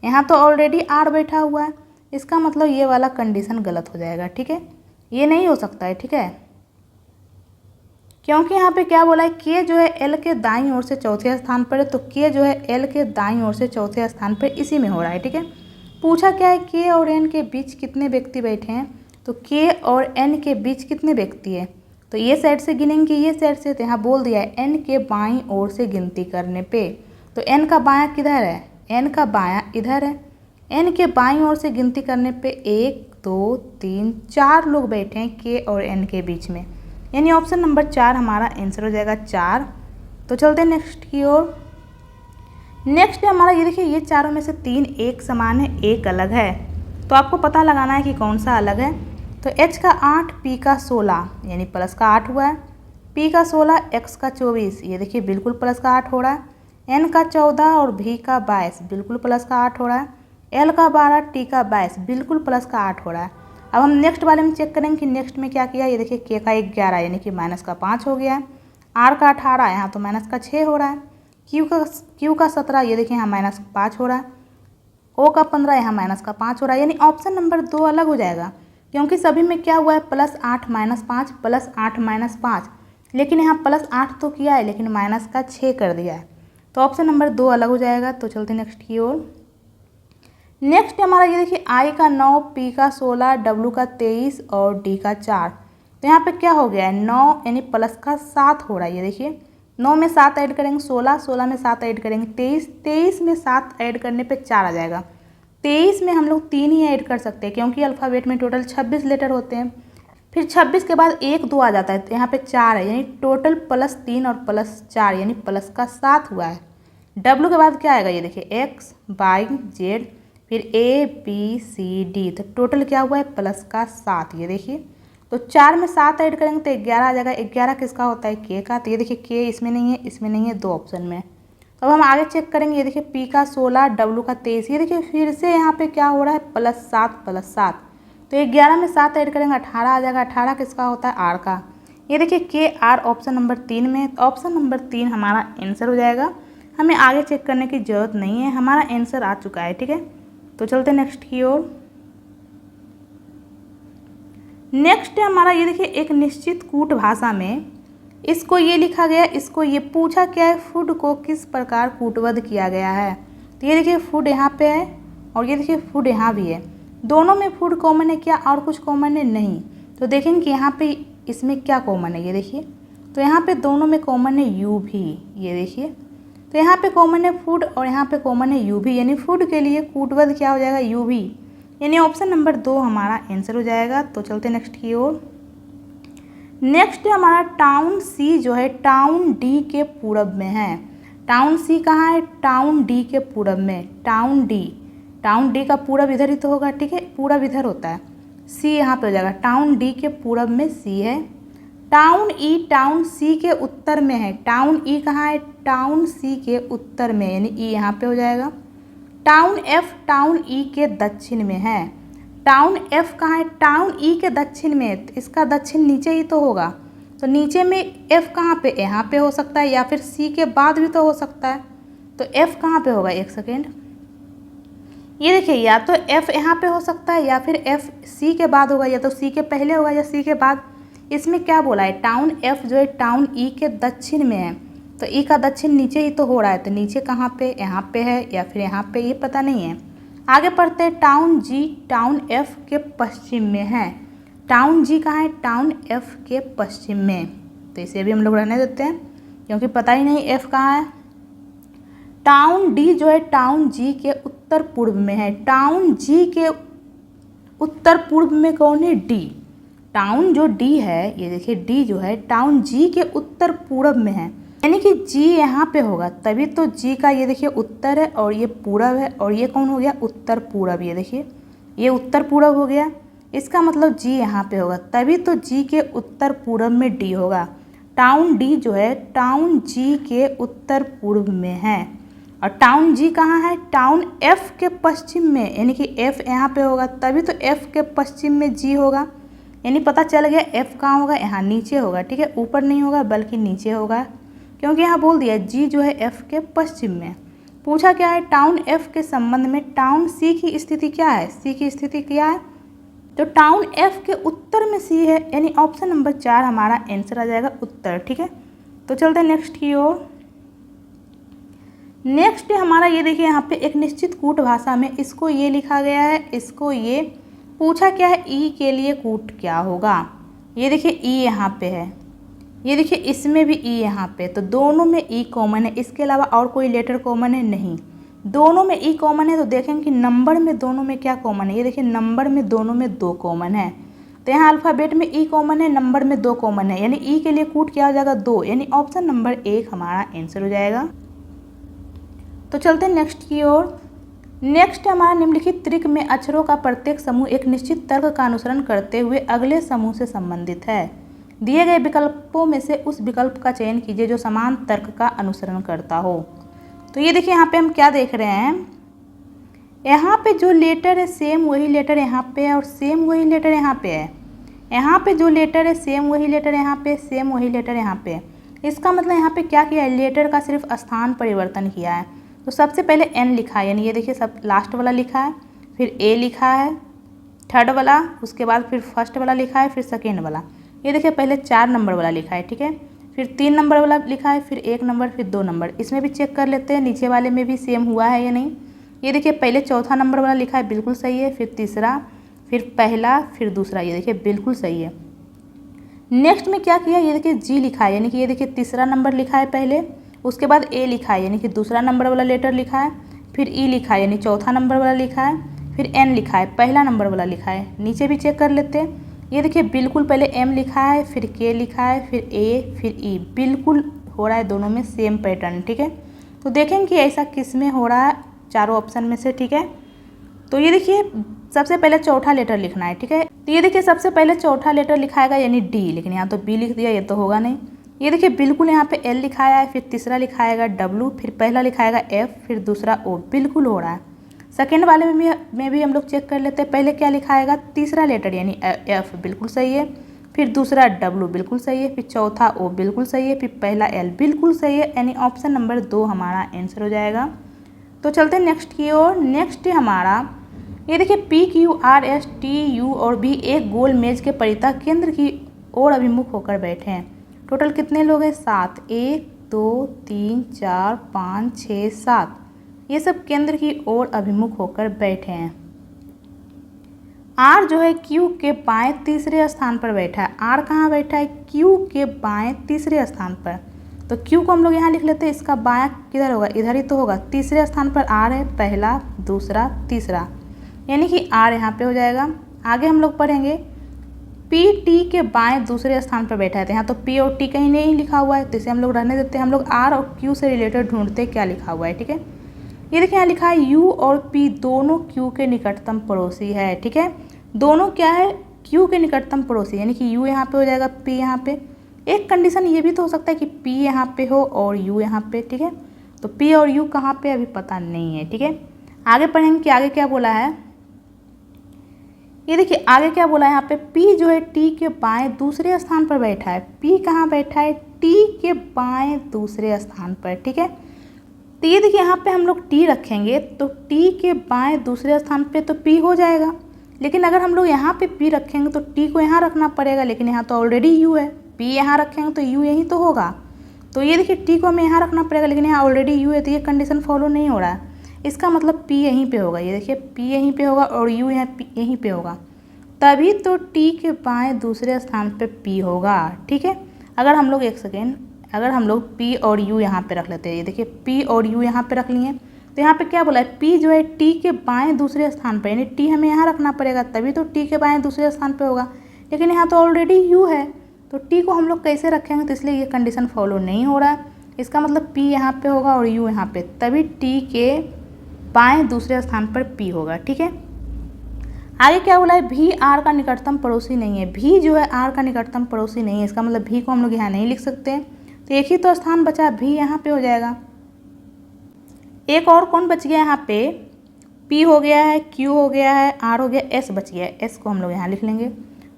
यहाँ तो ऑलरेडी आर बैठा हुआ है। इसका मतलब ये वाला कंडीशन गलत हो जाएगा। ठीक है, ये नहीं हो सकता है। ठीक है, क्योंकि यहाँ पे क्या बोला है, के जो है एल के दाईं ओर से चौथे स्थान पर है, तो के जो है एल के दाईं ओर से चौथे स्थान पर इसी में हो रहा है। ठीक है, पूछा क्या है, के और एन के बीच कितने व्यक्ति बैठे हैं, तो के और एन के बीच कितने व्यक्ति है, तो ये साइड से गिनेंगे, ये साइड से, तो यहाँ बोल दिया है एन के बाईं ओर से गिनती करने पे। तो एन का बायां किधर है, एन का बायां इधर है। एन के बाईं ओर से गिनती करने पे 1 2 3 4 लोग बैठे हैं के और एन के बीच में, यानी ऑप्शन नंबर 4 हमारा आंसर हो जाएगा 4। तो चलते हैं नेक्स्ट की ओर। नेक्स्ट है हमारा, ये देखिए ये चारों में से 3 एक समान है, एक अलग है। तो आपको पता लगाना है कि कौन सा अलग है। तो h का 8, p का 16, यानी प्लस का 8 हुआ है। p का 16, x का 24, ये देखिए बिल्कुल प्लस का 8 हो रहा है। n का 14 और v का 22, बिल्कुल प्लस का 8 हो रहा है। l का 12, t का 22, बिल्कुल प्लस का 8 हो रहा है। अब हम नेक्स्ट वाले में चेक करेंगे कि नेक्स्ट में क्या किया। ये देखिए k का 11, यानी कि माइनस का 5 हो गया है। r का 18, यहाँ तो माइनस का 6 हो रहा है। q का 17, ये देखिए यहाँ माइनस 5 हो रहा है। o का 15, यहाँ माइनस का 5 हो रहा है, यानी ऑप्शन नंबर 2 अलग हो जाएगा, क्योंकि सभी में क्या हुआ है, +8 - 5 +8 - 5, लेकिन यहाँ +8 तो किया है लेकिन माइनस का 6 कर दिया है। तो ऑप्शन नंबर 2 अलग हो जाएगा। तो चलते नेक्स्ट की ओर। नेक्स्ट हमारा ये देखिए आई का 9, p का 16, w का 23 और d का 4। तो यहाँ पे क्या हो गया है, 9 यानी प्लस का 7 हो रहा है। ये देखिए 9 में 7 ऐड करेंगे 16, 16 में 7 ऐड करेंगे 23, 23 में 7 ऐड करने पे 4 आ जाएगा। 23 में हम लोग 3 ही ऐड कर सकते हैं, क्योंकि अल्फ़ाबेट में टोटल 26 लेटर होते हैं। फिर 26 के बाद 1 2 आ जाता है, तो यहाँ पे 4 है, यानी टोटल +3 और +4, यानी प्लस का 7 हुआ है। W के बाद क्या आएगा, ये देखिए x y z, फिर a b c d, तो टोटल क्या हुआ है, प्लस का 7। ये देखिए तो 4 में 7 ऐड करेंगे तो 11 आ जाएगा। 11 किसका होता है, k का। तो ये देखिए k इसमें नहीं है, इसमें नहीं है, 2 ऑप्शन में। तो अब हम आगे चेक करेंगे। ये देखिए P का 16, W का 23। ये देखिए फिर से यहाँ पे क्या हो रहा है, +7 तो ये 11 में 7 ऐड करेंगे 18 आ जाएगा। 18 किसका होता है, R का। ये देखिए KR ऑप्शन नंबर 3 में, तो ऑप्शन नंबर 3 हमारा आंसर हो जाएगा। हमें आगे चेक करने की ज़रूरत नहीं है, हमारा आंसर आ चुका है। ठीक है, तो चलते नेक्स्ट की ओर। नेक्स्ट है हमारा, ये देखिए एक निश्चित कूट भाषा में इसको ये लिखा गया, इसको ये पूछा क्या है, फूड को किस प्रकार कूटबद्ध किया गया है। तो ये देखिए फूड यहाँ पे है और ये देखिए फूड यहाँ भी है, दोनों में फूड कॉमन है क्या, और कुछ कॉमन है नहीं। तो देखेंगे कि यहाँ पे इसमें क्या कॉमन है, ये देखिए तो यहाँ पे दोनों में कॉमन है यू भी। ये देखिए तो यहाँ पे कॉमन है फूड और यहाँ पे कॉमन है यू भी, यानी फूड के लिए कूटबद्ध क्या हो जाएगा, यू भी, यानी ऑप्शन नंबर 2 हमारा आंसर हो जाएगा। तो चलते नेक्स्ट की ओर। नेक्स्ट है हमारा टाउन सी जो है टाउन डी के पूरब में है। टाउन सी कहाँ है, टाउन डी के पूरब में। टाउन डी का पूरब इधर ही तो होगा, ठीक है, पूरब इधर होता है, सी यहाँ पे हो जाएगा। टाउन डी के पूरब में सी है। टाउन सी के उत्तर में है। टाउन ई कहाँ है, टाउन सी के उत्तर में, यानी ई यहाँ पे हो जाएगा। टाउन ई के दक्षिण में है। टाउन एफ कहाँ है, टाउन ई के दक्षिण में, तो इसका दक्षिण नीचे ही तो होगा, तो नीचे में एफ कहाँ पे, यहाँ पे हो सकता है, या फिर सी के बाद भी तो हो सकता है। तो एफ कहाँ पे होगा, एक सेकेंड, ये देखिए या तो एफ यहाँ पे हो सकता है या फिर एफ सी के बाद होगा, या तो सी के पहले होगा या सी के बाद। इसमें क्या बोला है, टाउन एफ जो है टाउन ई के दक्षिण में है, तो ई का दक्षिण नीचे ही तो हो रहा है, तो नीचे कहाँ पे, यहाँ पे है या फिर यहाँ पे, ये पता नहीं है। आगे पढ़ते हैं। टाउन जी टाउन एफ के पश्चिम में है। टाउन जी कहाँ है, टाउन एफ के पश्चिम में, तो इसे भी हम लोग रहने देते हैं क्योंकि पता ही नहीं एफ कहाँ है। टाउन डी जो है टाउन जी के उत्तर पूर्व में है। टाउन जी के उत्तर पूर्व में कौन है, डी। टाउन जो डी है, ये देखिए डी जो है टाउन जी के उत्तर पूर्व में है, यानी कि जी यहाँ पे होगा, तभी तो जी का ये देखिए उत्तर है और ये पूरब है, और ये कौन हो गया, उत्तर पूरब। ये देखिए ये उत्तर पूरब हो गया, इसका मतलब जी यहाँ पे होगा, तभी तो जी के उत्तर पूरब में डी होगा। टाउन डी जो है टाउन जी के उत्तर पूर्व में है। और टाउन जी कहाँ है, टाउन एफ के पश्चिम में, यानी कि एफ यहाँ पे होगा, तभी तो एफ के पश्चिम में जी होगा, यानी पता चल गया एफ कहाँ होगा, यहाँ नीचे होगा। ठीक है, ऊपर नहीं होगा बल्कि नीचे होगा, क्योंकि यहाँ बोल दिया जी जो है एफ के पश्चिम में। पूछा क्या है, टाउन एफ के संबंध में टाउन सी की स्थिति क्या है, सी की स्थिति क्या है, तो टाउन एफ के उत्तर में सी है, यानी ऑप्शन नंबर 4 हमारा आंसर आ जाएगा, उत्तर। ठीक है, तो चलते हैं नेक्स्ट की ओर। नेक्स्ट है हमारा, ये देखिए यहाँ पे एक निश्चित कूट भाषा में इसको ये लिखा गया है, इसको ये पूछा क्या है, ई के लिए कूट क्या होगा। ये देखिए ई यहाँ पे है, ये देखिए इसमें भी ई यहाँ पे, तो दोनों में ई कॉमन है, इसके अलावा और कोई लेटर कॉमन है नहीं, दोनों में ई कॉमन है। तो देखेंगे कि नंबर में दोनों में क्या कॉमन है, ये देखिए नंबर में दोनों में 2 कॉमन है, तो यहाँ अल्फ़ाबेट में ई कॉमन है, नंबर में 2 कॉमन है, यानी ई के लिए कूट क्या हो जाएगा, 2, यानी ऑप्शन नंबर 1 हमारा आंसर हो जाएगा। तो चलते हैं नेक्स्ट की ओर। नेक्स्ट हमारा निम्नलिखित त्रिक में अक्षरों का प्रत्येक समूह एक निश्चित तर्क का अनुसरण करते हुए अगले समूह से संबंधित है। दिए गए विकल्पों में से उस विकल्प का चयन कीजिए जो समान तर्क का अनुसरण करता हो। तो ये देखिए यहाँ पे हम क्या देख रहे हैं, यहाँ पे जो लेटर है सेम वही लेटर यहाँ पे है और सेम वही लेटर यहाँ पे है। यहाँ पे जो लेटर है सेम वही लेटर यहाँ पे, सेम वही लेटर यहाँ पे। इसका मतलब यहाँ पे क्या किया है, लेटर का सिर्फ स्थान परिवर्तन किया है। तो सबसे पहले एन लिखा है, यानी ये देखिए सब लास्ट वाला लिखा है, फिर ए लिखा है थर्ड वाला, उसके बाद फिर फर्स्ट वाला लिखा है, फिर सेकेंड वाला। ये देखिए पहले 4 नंबर वाला लिखा है, ठीक है, फिर 3 नंबर वाला लिखा है, फिर 1 नंबर, फिर 2 नंबर। इसमें भी चेक कर लेते हैं नीचे वाले में भी सेम हुआ है या नहीं। ये देखिए पहले चौथा नंबर वाला लिखा है, बिल्कुल सही है, फिर तीसरा, फिर पहला, फिर दूसरा, ये देखिए बिल्कुल सही है। नेक्स्ट में क्या किया, ये देखिए जी लिखा है, यानी कि ये देखिए तीसरा नंबर लिखा है पहले, उसके बाद ए लिखा है यानी कि दूसरा नंबर वाला लेटर लिखा है, फिर ई लिखा है यानी चौथा नंबर वाला लिखा है, फिर एन लिखा है पहला नंबर वाला लिखा है। नीचे भी चेक कर लेते हैं, ये देखिए बिल्कुल पहले एम लिखा है, फिर के लिखा है, फिर ए, फिर ई, बिल्कुल हो रहा है दोनों में सेम पैटर्न। ठीक है, तो देखेंगे कि ऐसा किस में हो रहा है, चारों ऑप्शन में से। ठीक है, तो ये देखिए सबसे पहले चौथा लेटर लिखना है। ठीक है, तो ये देखिए सबसे पहले चौथा लेटर लिखाएगा यानी डी, लेकिन यहाँ तो बी लिख दिया, ये तो होगा नहीं। ये देखिए बिल्कुल यहाँ पे L लिखाया है, फिर तीसरा लिखाएगा W, फिर पहला लिखाएगा F, फिर दूसरा O, बिल्कुल हो रहा है। सेकेंड वाले में भी हम लोग चेक कर लेते हैं। पहले क्या लिखाएगा, तीसरा लेटर यानी F बिल्कुल सही है, फिर दूसरा W बिल्कुल सही है, फिर चौथा O बिल्कुल सही है, फिर पहला L बिल्कुल सही है, यानी ऑप्शन नंबर 2 हमारा आंसर हो जाएगा। तो चलते हैं नेक्स्ट की ओर। नेक्स्ट हमारा ये देखिए PQRSTU और भी एक गोल मेज के परितः केंद्र की ओर अभिमुख होकर बैठे हैं। टोटल कितने लोग हैं, 7। 1 2 3 4 5 6 7, ये सब केंद्र की ओर अभिमुख होकर बैठे हैं। R जो है Q के बाएं तीसरे स्थान पर बैठा है। R कहाँ बैठा है, Q के बाएं तीसरे स्थान पर। तो Q को हम लोग यहाँ लिख लेते हैं, इसका बायां किधर होगा, इधर ही तो होगा। तीसरे स्थान पर R है, पहला दूसरा तीसरा, यानी कि R यहाँ पे हो जाएगा। आगे हम लोग पढ़ेंगे P T के बाएं दूसरे स्थान पर बैठा है। तो यहाँ तो P और T कहीं नहीं लिखा हुआ है, तो इसे हम लोग रहने देते हैं। हम लोग R और Q से रिलेटेड ढूंढते क्या लिखा हुआ है, ठीक है। ये देखिए यहाँ लिखा है U और P दोनों Q के निकटतम पड़ोसी है, ठीक है। दोनों क्या है, Q के निकटतम पड़ोसी, यानी कि U यहाँ पे हो जाएगा, P यहाँ पे। एक कंडीशन ये भी तो हो सकता है कि P यहाँ पे हो और U यहाँ पे, ठीक है। तो P और U कहाँ पे अभी पता नहीं है, ठीक है। आगे पढ़ेंगे कि आगे क्या बोला है। ये देखिए आगे क्या बोला है यहाँ पे, P जो है T के बाएं दूसरे स्थान पर बैठा है। P कहाँ बैठा है, T के बाएं दूसरे स्थान पर, ठीक है। तो ये देखिए यहाँ पे हम लोग T रखेंगे तो T के बाएं दूसरे स्थान पे तो P हो जाएगा। लेकिन अगर हम लोग यहाँ पे P रखेंगे तो T को यहाँ रखना पड़ेगा, लेकिन यहाँ तो ऑलरेडी U है। P यहाँ रखेंगे तो U यहीं तो होगा। तो ये देखिए T को हमें यहाँ रखना पड़ेगा, लेकिन यहाँ ऑलरेडी U है, तो ये कंडीशन फॉलो नहीं हो रहा है। इसका मतलब P यहीं पे होगा। ये देखिए P यहीं पे होगा और U यहीं पे होगा, तभी तो T के बाएं दूसरे स्थान पे P होगा, ठीक है। अगर हम लोग एक सेकेंड, अगर हम लोग P और U यहाँ पे रख लेते हैं, ये देखिए P और U यहाँ पे रख लिए, तो यहाँ पे क्या बोला है, P जो है T के बाएं दूसरे स्थान पर, यानी T हमें यहाँ रखना पड़ेगा, तभी तो T के बाएं दूसरे स्थान पे होगा। लेकिन यहाँ तो ऑलरेडी U है, तो T को हम लोग कैसे रखेंगे, तो इसलिए ये कंडीशन फॉलो नहीं हो रहा है। इसका मतलब P यहाँ पे होगा और U यहाँ पे, तभी T के बाएं दूसरे स्थान पर P होगा, ठीक है। आगे क्या बोला है, V R का निकटतम पड़ोसी नहीं है। V जो है R का निकटतम पड़ोसी नहीं है, इसका मतलब V को हम लोग यहाँ नहीं लिख सकते। तो एक ही तो स्थान बचा, V यहाँ पे हो जाएगा। एक और कौन बच गया यहाँ पे, P हो गया है, Q हो गया है, R हो गया, S बच गया है। S को हम लोग यहाँ लिख लेंगे।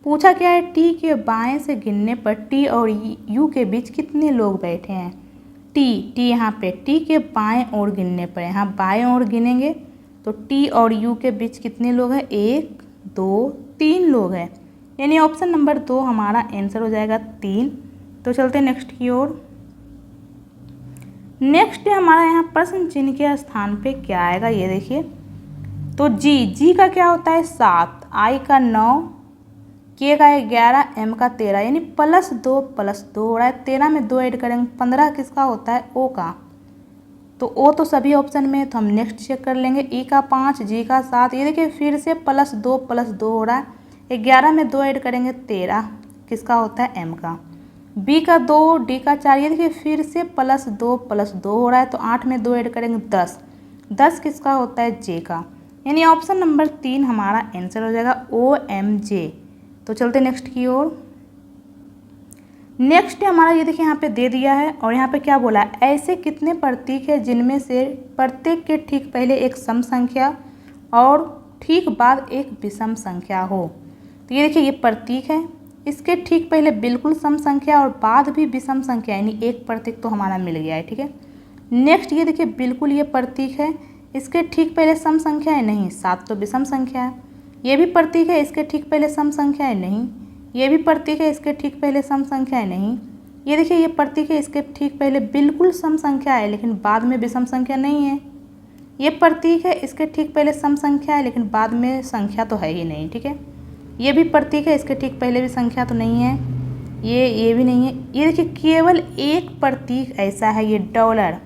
पूछा क्या है, T के बाएं से गिनने पर T और U के बीच कितने लोग बैठे हैं। T यहाँ पे T के बाएं ओर गिनने पर, यहाँ बाएं ओर गिनेंगे तो T और U के बीच कितने लोग हैं, 1 2 3 लोग हैं, यानी ऑप्शन नंबर 2 हमारा आंसर हो जाएगा 3। तो चलते हैं नेक्स्ट की ओर। नेक्स्ट हमारा यहाँ प्रश्न चिन्ह के स्थान पे क्या आएगा, ये देखिए। तो G का क्या होता है, 7, I का 9, K का 11, M का 13, यानी +2 +2 हो रहा है। 13 में 2 ऐड करेंगे, 15 किसका होता है, O का। तो O तो सभी ऑप्शन में है, तो हम नेक्स्ट चेक कर लेंगे। E का 5, G का 7, ये देखिए फिर से +2 +2 हो रहा है। 11 में 2 ऐड करेंगे, 13 किसका होता है, M का। B का 2, D का 4, ये देखिए फिर से +2 +2 हो रहा है। तो 8 में 2 ऐड करेंगे, 10 किसका होता है, J का, यानी ऑप्शन नंबर 3 हमारा आंसर हो जाएगा OMJ। तो चलते नेक्स्ट की ओर। नेक्स्ट हमारा ये देखिए यहाँ पे दे दिया है और यहाँ पे क्या बोला है, ऐसे कितने प्रतीक है जिनमें से प्रत्येक के ठीक पहले एक सम संख्या और ठीक बाद एक विषम संख्या हो। तो ये देखिए ये प्रतीक है, इसके ठीक पहले बिल्कुल सम संख्या और बाद भी विषम संख्या, यानी एक प्रतीक तो हमारा मिल गया है, ठीक है। नेक्स्ट ये देखिए बिल्कुल ये प्रतीक है, इसके ठीक पहले सम संख्या है नहीं, 7 तो विषम संख्या है। ये भी प्रतीक है, इसके ठीक पहले सम संख्या है नहीं। ये भी प्रतीक है, इसके ठीक पहले सम संख्या है नहीं। ये देखिए ये प्रतीक है, इसके ठीक पहले बिल्कुल सम संख्या है लेकिन बाद में विषम संख्या नहीं है। ये प्रतीक है, इसके ठीक पहले सम संख्या है लेकिन बाद में संख्या तो है ही नहीं, ठीक है। ये भी प्रतीक है, इसके ठीक पहले भी संख्या तो नहीं है, ये भी नहीं है। ये देखिए केवल एक प्रतीक ऐसा है, ये डॉलर,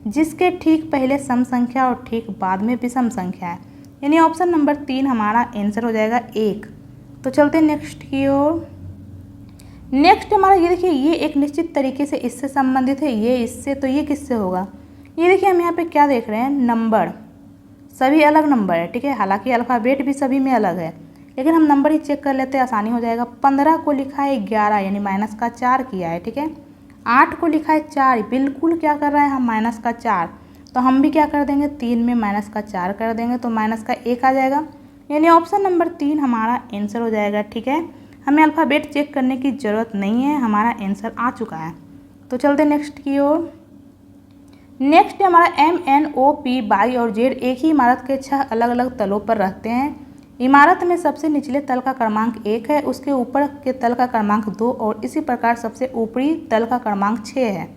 जिसके ठीक पहले सम संख्या और ठीक बाद में विषम संख्या है, यानी ऑप्शन नंबर 3 हमारा आंसर हो जाएगा 1। तो चलते हैं नेक्स्ट की ओर। नेक्स्ट हमारा ये देखिए ये एक निश्चित तरीके से इससे संबंधित है, ये इससे, तो ये किससे होगा। ये देखिए हम यहाँ पे क्या देख रहे हैं, नंबर, सभी अलग नंबर है, ठीक है। हालांकि अल्फ़ाबेट भी सभी में अलग है, लेकिन हम नंबर ही चेक कर लेते हैं, आसानी हो जाएगा। 15 को लिखा है 11, यानी -4 किया है, ठीक है। 8 को लिखा है 4, बिल्कुल क्या कर रहा है हम माइनस का 4, तो हम भी क्या कर देंगे 3 में माइनस का 4 कर देंगे तो माइनस का 1 आ जाएगा, यानी ऑप्शन नंबर 3 हमारा आंसर हो जाएगा। ठीक है, हमें अल्फ़ाबेट चेक करने की ज़रूरत नहीं है, हमारा आंसर आ चुका है। तो चलते नेक्स्ट की ओर। नेक्स्ट हमारा MNOP, वाई और जेड एक ही इमारत के 6 अलग अलग तलों पर रहते हैं। इमारत में सबसे निचले तल का क्रमांक 1 है, उसके ऊपर के तल का क्रमांक 2 और इसी प्रकार सबसे ऊपरी तल का क्रमांक 6 है।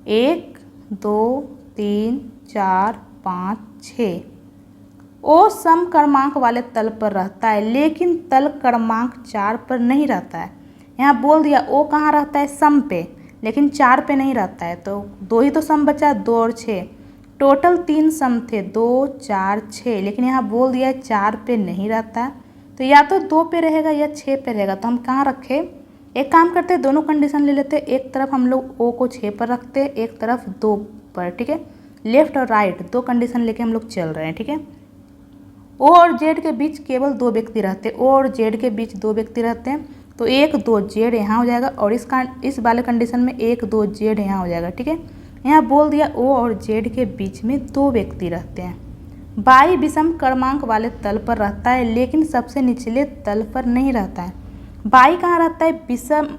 1 2 3 4 5 6। ओ सम क्रमांक वाले तल पर रहता है, लेकिन तल क्रमांक 4 पर नहीं रहता है। यहाँ बोल दिया ओ कहाँ रहता है, सम पे, लेकिन 4 पे नहीं रहता है, तो 2 ही तो सम बचा, 2 और 6, टोटल 3 सम थे, 2 4 6, लेकिन यहाँ बोल दिया 4 पे नहीं रहता है, तो या तो 2 पे रहेगा या 6 पे रहेगा। तो हम कहाँ रखे, एक काम करते हैं, दोनों कंडीशन ले लेते हैं, एक तरफ हम लोग ओ को 6 पर रखते हैं, एक तरफ 2 पर। ठीक है, लेफ्ट और राइट दो कंडीशन लेके हम लोग चल रहे हैं। ठीक है, ओ और जेड के बीच केवल 2 व्यक्ति रहते हैं, ओ और जेड के बीच 2 व्यक्ति रहते हैं, तो 1 2 जेड यहाँ हो जाएगा, और इस वाले कंडीशन में 1 2 जेड यहाँ हो जाएगा। ठीक है, यहाँ बोल दिया ओ और जेड के बीच में 2 व्यक्ति रहते हैं। बाई विषम क्रमांक वाले तल पर रहता है, लेकिन सबसे निचले तल पर नहीं रहता है। बाई कहाँ रहता है,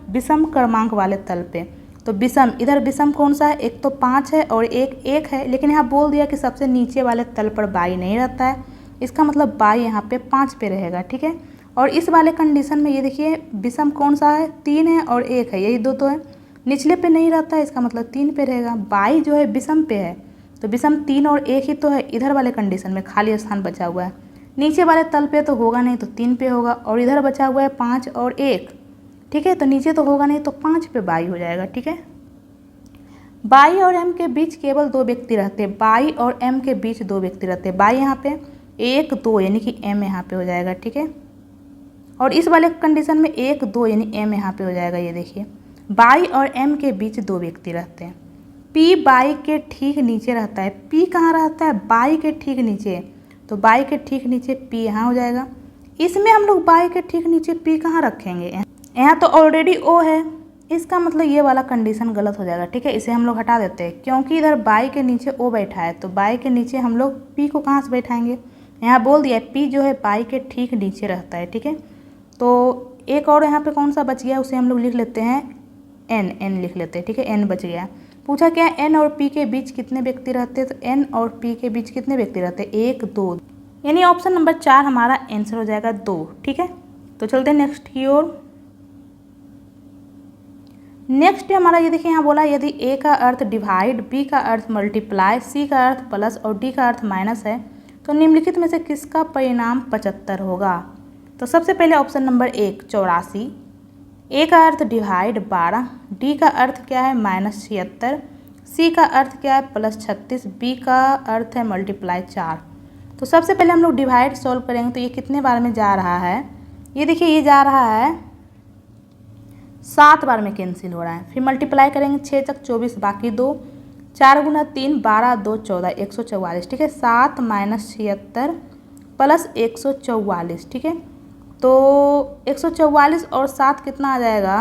विषम क्रमांक वाले तल पे, तो विषम, इधर विषम कौन सा है, एक तो 5 है और एक 1 है, लेकिन यहाँ बोल दिया कि सबसे नीचे वाले तल पर बाई नहीं रहता है, इसका मतलब बाई यहाँ पे 5 पे रहेगा। ठीक है, और इस वाले कंडीशन में ये देखिए विषम कौन सा है, 3 है और 1 है, यही दो तो है, निचले पे नहीं रहता है, इसका मतलब 3 पे रहेगा। बाई जो है विषम पे है, तो विषम 3 और 1 ही तो है, इधर वाले कंडीशन में खाली स्थान बचा हुआ है, नीचे वाले तल पे तो होगा नहीं, तो 3 पे होगा, और इधर बचा हुआ है 5 और 1। ठीक है, तो नीचे तो होगा नहीं, तो 5 पे बाई हो जाएगा। ठीक है, बाई और एम के बीच केवल 2 व्यक्ति रहते हैं, बाई और एम के बीच 2 व्यक्ति रहते हैं, बाई यहाँ पे 1 2 यानी कि एम यहाँ पे हो जाएगा। ठीक है, और इस वाले कंडीशन में 1 2 यानी एम यहाँ पे हो जाएगा। ये देखिए बाई और एम के बीच 2 व्यक्ति रहते हैं, पी बाई के ठीक नीचे रहता है, पी कहाँ रहता है, बाई के ठीक नीचे, तो बाई के ठीक नीचे पी यहाँ हो जाएगा। इसमें हम लोग बाई के ठीक नीचे पी कहाँ रखेंगे, यहाँ तो ऑलरेडी ओ है, इसका मतलब ये वाला कंडीशन गलत हो जाएगा। ठीक है, इसे हम लोग हटा देते हैं, क्योंकि इधर बाई के नीचे ओ बैठा है, तो बाई के नीचे हम लोग पी को कहाँ से बैठाएंगे, यहाँ बोल दिया पी जो है बाई के ठीक नीचे रहता है। ठीक है, तो एक और यहाँ पे कौन सा बच गया, उसे हम लोग लिख लेते हैं एन लिख लेते हैं। ठीक है, एन बच गया। पूछा क्या एन और पी के बीच कितने व्यक्ति रहते हैं, तो एन और पी के बीच कितने व्यक्ति रहते हैं, 1 2, यानी ऑप्शन नंबर 4 हमारा आंसर हो जाएगा 2। ठीक है, तो चलते हैं नेक्स्ट की ओर। नेक्स्ट हमारा ये देखिए यहाँ बोला यदि ए का अर्थ डिवाइड, बी का अर्थ मल्टीप्लाई, सी का अर्थ प्लस और डी का अर्थ माइनस है, तो निम्नलिखित में से किसका परिणाम 75 होगा। तो सबसे पहले ऑप्शन नंबर 1 84, ए का अर्थ डिवाइड 12, डी का अर्थ क्या है -76, सी का अर्थ क्या है +36, बी का अर्थ है मल्टीप्लाई 4। तो सबसे पहले हम लोग डिवाइड सॉल्व करेंगे, तो ये कितने बार में जा रहा है, ये देखिए ये जा रहा है 7 बार में कैंसिल हो रहा है। फिर मल्टीप्लाई करेंगे 6 तक 24 बाकी 2, 4 गुना 3 12 2 14 144। ठीक है, 7 - 76 प्लस 144। ठीक है, तो 144 और 7 कितना आ जाएगा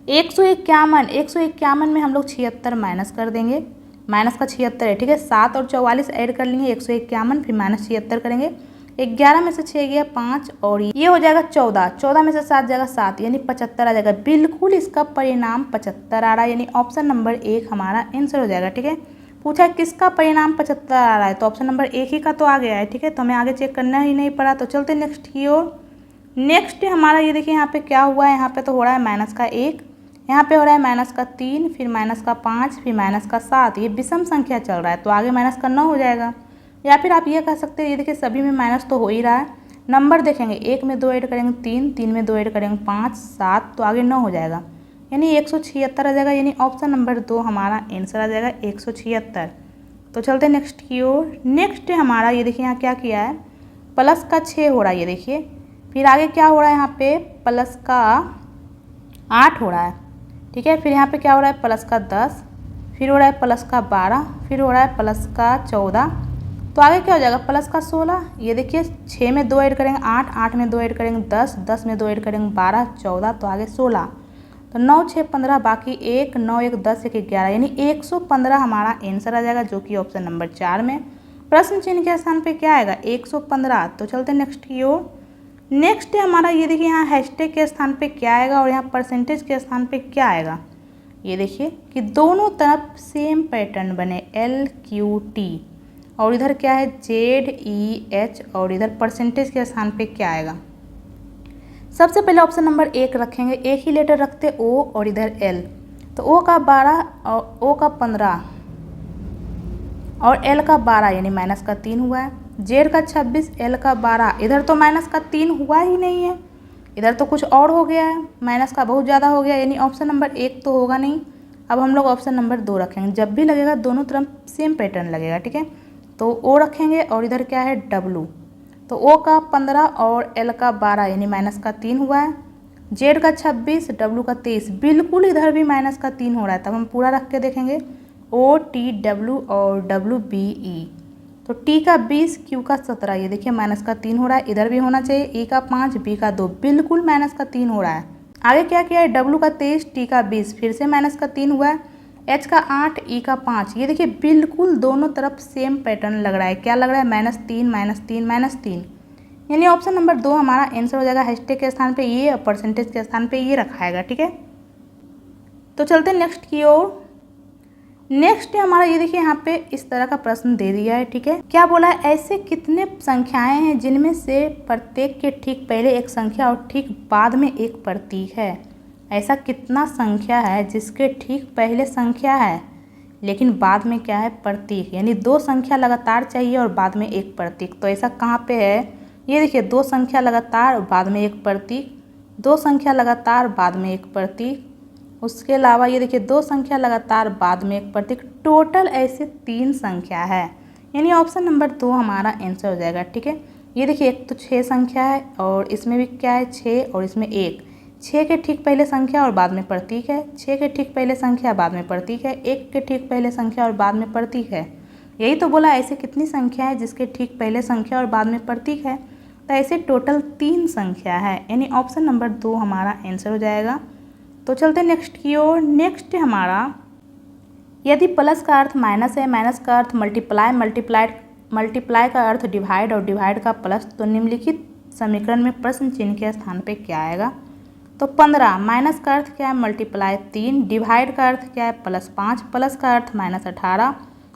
151। 151 में हम लोग 76 माइनस कर देंगे, माइनस का 76 है। ठीक है, 7 और 44 ऐड कर लेंगे 151, फिर -76 करेंगे, 11 में से 6 गया 5 और ये हो जाएगा 14, 14 में से 7 जाएगा 7, यानी 75 आ जाएगा। बिल्कुल इसका परिणाम 75 आ रहा है, यानी ऑप्शन नंबर 1 हमारा आंसर हो जाएगा। ठीक है, पूछा है किसका परिणाम 75 आ रहा है, तो ऑप्शन नंबर 1 ही का तो आ गया है। ठीक है, तो हमें आगे चेक करना ही नहीं पड़ा। तो चलते नेक्स्ट की ओर। नेक्स्ट हमारा ये देखिए यहाँ पे क्या हुआ है, यहाँ पे तो हो रहा है -1, यहाँ पे हो रहा है -3, फिर -5, फिर -7। ये विषम संख्या चल रहा है, तो आगे माइनस का 9 हो जाएगा। या फिर आप ये कह सकते हैं ये देखिए सभी में माइनस तो हो ही रहा है। नंबर देखेंगे 1 में 2 ऐड करेंगे 3, 3 में 2 ऐड करेंगे 5, 7, तो आगे 9 हो जाएगा, यानी 176 आ जाएगा, यानी ऑप्शन नंबर 2 हमारा आंसर आ जाएगा 176। तो चलते नेक्स्ट की ओर। नेक्स्ट हमारा ये देखिए यहाँ क्या किया है, प्लस का 6 हो रहा है, ये देखिए। फिर आगे क्या हो रहा है, यहाँ पे प्लस का 8 हो रहा है। ठीक है, फिर यहाँ पे क्या हो रहा है प्लस का 10, फिर हो रहा है प्लस का 12, फिर हो रहा है प्लस का 14, तो आगे क्या हो जाएगा प्लस का 16। ये देखिए 6 में 2 ऐड करेंगे 8, 8 में 2 ऐड करेंगे 10, 10 में 2 ऐड करेंगे 12, 14, तो आगे 16। तो 9 6 15 बाकी 1 9 1 10 1 11 यानी 115 हमारा आंसर आ जाएगा, जो कि ऑप्शन नंबर 4 में। प्रश्न चिन्ह के स्थान पे क्या आएगा 115। तो चलते नेक्स्ट की ओर। नेक्स्ट है हमारा, ये देखिए यहाँ हैशटैग के स्थान पे क्या आएगा और यहाँ परसेंटेज के स्थान पे क्या आएगा। ये देखिए कि दोनों तरफ सेम पैटर्न बने LQT और इधर क्या है ZEH और इधर परसेंटेज के स्थान पे क्या आएगा। सबसे पहले ऑप्शन नंबर 1 रखेंगे, एक ही लेटर रखते O और इधर L, तो O का 12 और O का 15 और L का 12 यानी माइनस का 3 हुआ है। Z का 26 L का 12, इधर तो माइनस का 3 हुआ ही नहीं है, इधर तो कुछ और हो गया है, माइनस का बहुत ज़्यादा हो गया, यानी ऑप्शन नंबर 1 तो होगा नहीं। अब हम लोग ऑप्शन नंबर 2 रखेंगे, जब भी लगेगा दोनों तरफ सेम पैटर्न लगेगा, ठीक है। तो O रखेंगे और इधर क्या है W, तो O का 15 और L का 12 यानी माइनस का 3 हुआ है। Z का 26 W का 23, बिल्कुल इधर भी माइनस का 3 हो रहा है, तब हम पूरा रख के देखेंगे OTW और WBE, तो T का 20 Q का 17, ये देखिए माइनस का 3 हो रहा है, इधर भी होना चाहिए E का 5 B का 2, बिल्कुल माइनस का 3 हो रहा है। आगे क्या किया है W का 23 T का 20, फिर से माइनस का 3 हुआ है। H का 8 E का 5, ये देखिए बिल्कुल दोनों तरफ सेम पैटर्न लग रहा है, क्या लग रहा है -3 -3 -3, यानी ऑप्शन नंबर 2 हमारा आंसर हो जाएगा। हैशटैग के स्थान पे ये और परसेंटेज के स्थान पे ये रखाएगा, ठीक है। तो चलते हैं नेक्स्ट की ओर। नेक्स्ट है हमारा, ये देखिए यहाँ पे इस तरह का प्रश्न दे दिया है, ठीक है। क्या बोला है, ऐसे कितने संख्याएं हैं जिनमें से प्रत्येक के ठीक पहले एक संख्या और ठीक बाद में एक प्रतीक है। ऐसा कितना संख्या है जिसके ठीक पहले संख्या है लेकिन बाद में क्या है प्रतीक, यानी 2 संख्या लगातार चाहिए और बाद में एक प्रतीक। तो ऐसा कहाँ पे है, ये देखिए 2 संख्या लगातार बाद में एक प्रतीक, 2 संख्या लगातार बाद में एक प्रतीक, उसके अलावा ये देखिए 2 संख्या लगातार बाद में एक प्रतीक, टोटल ऐसे 3 संख्या है, यानी ऑप्शन नंबर 2 हमारा आंसर हो जाएगा, ठीक है। ये देखिए एक तो 6 संख्या है और इसमें भी क्या है 6 और इसमें 1, 6 के ठीक पहले संख्या और बाद में प्रतीक है, 6 के ठीक पहले संख्या बाद में प्रतीक है, 1 के ठीक पहले संख्या और बाद में प्रतीक है। यही तो बोला ऐसे कितनी संख्या है जिसके ठीक पहले संख्या और बाद में प्रतीक है, तो ऐसे टोटल 3 संख्या है, यानी ऑप्शन नंबर 2 हमारा आंसर हो जाएगा। तो चलते नेक्स्ट की ओर। नेक्स्ट है हमारा, यदि प्लस का अर्थ माइनस है, माइनस का अर्थ मल्टीप्लाई का अर्थ डिवाइड और डिवाइड का प्लस, तो निम्नलिखित समीकरण में प्रश्न चिन्ह के स्थान पे क्या आएगा। तो 15, माइनस का अर्थ क्या है मल्टीप्लाई 3, डिवाइड का अर्थ क्या है +5, प्लस का अर्थ -18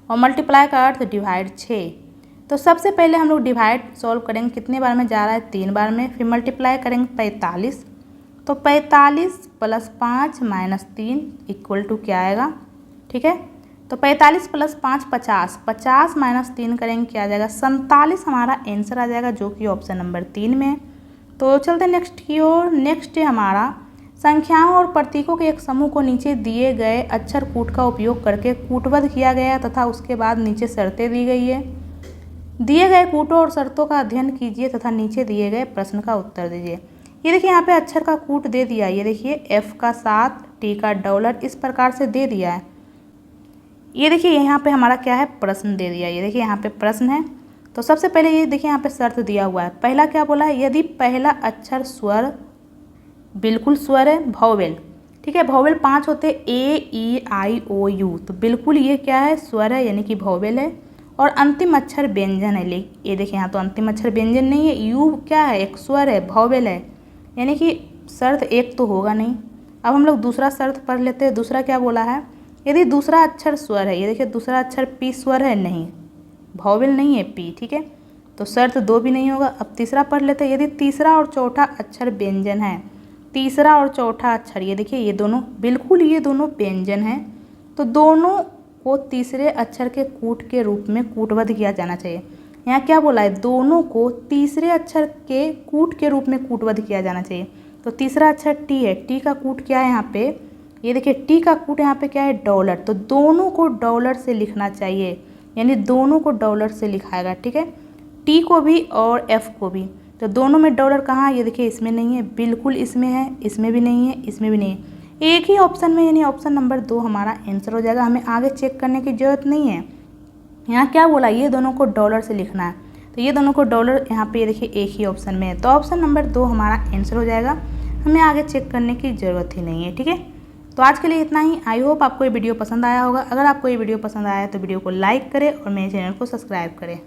और मल्टीप्लाई का अर्थ डिवाइड 6। तो सबसे पहले हम लोग डिवाइड सॉल्व करेंगे, कितने बार में जा रहा है 3 बार में, फिर मल्टीप्लाई करेंगे 45, तो 45 + 5 - 3 इक्वल टू क्या आएगा, ठीक है। तो 45 + 5 50, 50 - 3 करेंगे क्या आ जाएगा 47 हमारा आंसर आ जाएगा, जो कि ऑप्शन नंबर 3 में। तो चलते नेक्स्ट की ओर। नेक्स्ट है हमारा, संख्याओं और प्रतीकों के एक समूह को नीचे दिए गए अक्षर कूट का उपयोग करके कूटबद्ध किया गया तथा उसके बाद नीचे शर्तें दी गई है। दिए गए कूटों और शर्तों का अध्ययन कीजिए तथा नीचे दिए गए प्रश्न का उत्तर दीजिए। ये देखिए यहाँ पे अक्षर का कूट दे दिया है, ये देखिए F का 7 T का $, इस प्रकार से दे दिया है। ये देखिए यहाँ पे हमारा क्या है प्रश्न दे दिया, ये देखिए यहाँ पे प्रश्न है। तो सबसे पहले ये देखिए यहाँ पे शर्त दिया हुआ है, पहला क्या बोला है, यदि पहला अक्षर स्वर बिल्कुल स्वर है भौवेल, ठीक है, भौवेल 5 होते A E I O U, तो बिल्कुल ये क्या है स्वर है यानी कि भौवेल है, और अंतिम अक्षर व्यंजन है। ये देखिए यहाँ तो अंतिम अक्षर व्यंजन नहीं है, यू क्या है एक स्वर है भौवेल है, यानी कि शर्त 1 तो होगा नहीं। अब हम लोग दूसरा शर्त पढ़ लेते हैं। दूसरा क्या बोला है, यदि दूसरा अक्षर स्वर है, ये देखिए दूसरा अक्षर P स्वर है, नहीं भौवेल नहीं है P, ठीक है, तो शर्त 2 भी नहीं होगा। अब तीसरा पढ़ लेते हैं, यदि तीसरा और चौथा अक्षर व्यंजन है, तीसरा और चौथा अक्षर ये देखिए ये दोनों बिल्कुल ये दोनों व्यंजन हैं, तो दोनों को तीसरे अक्षर के कूट के रूप में कूटबद्ध किया जाना चाहिए। यहाँ क्या बोला है, दोनों को तीसरे अक्षर के कूट के रूप में कूटबद्ध किया जाना चाहिए। तो तीसरा अक्षर T है, T का कूट क्या है यहाँ पे, ये देखिए T का कूट यहाँ पे क्या है $, तो दोनों को $, से लिखना चाहिए, यानी दोनों को $, से लिखाएगा, ठीक है, T को भी और F को भी। तो दोनों में $, कहाँ, ये देखिए इसमें नहीं है, बिल्कुल इसमें है, इसमें भी नहीं है, इसमें भी नहीं है, एक ही ऑप्शन में, यानी ऑप्शन नंबर 2 हमारा आंसर हो जाएगा। हमें आगे चेक करने की ज़रूरत नहीं है। यहाँ क्या बोला, ये दोनों को $, से लिखना है, तो ये दोनों को $, यहाँ पे देखिए एक ही ऑप्शन में है, तो ऑप्शन नंबर 2 हमारा आंसर हो जाएगा। हमें आगे चेक करने की ज़रूरत ही नहीं है। ठीक है, तो आज के लिए इतना ही। आई होप आपको ये वीडियो पसंद आया होगा। अगर आपको ये वीडियो पसंद आया तो वीडियो को लाइक करें और मेरे चैनल को सब्सक्राइब करें।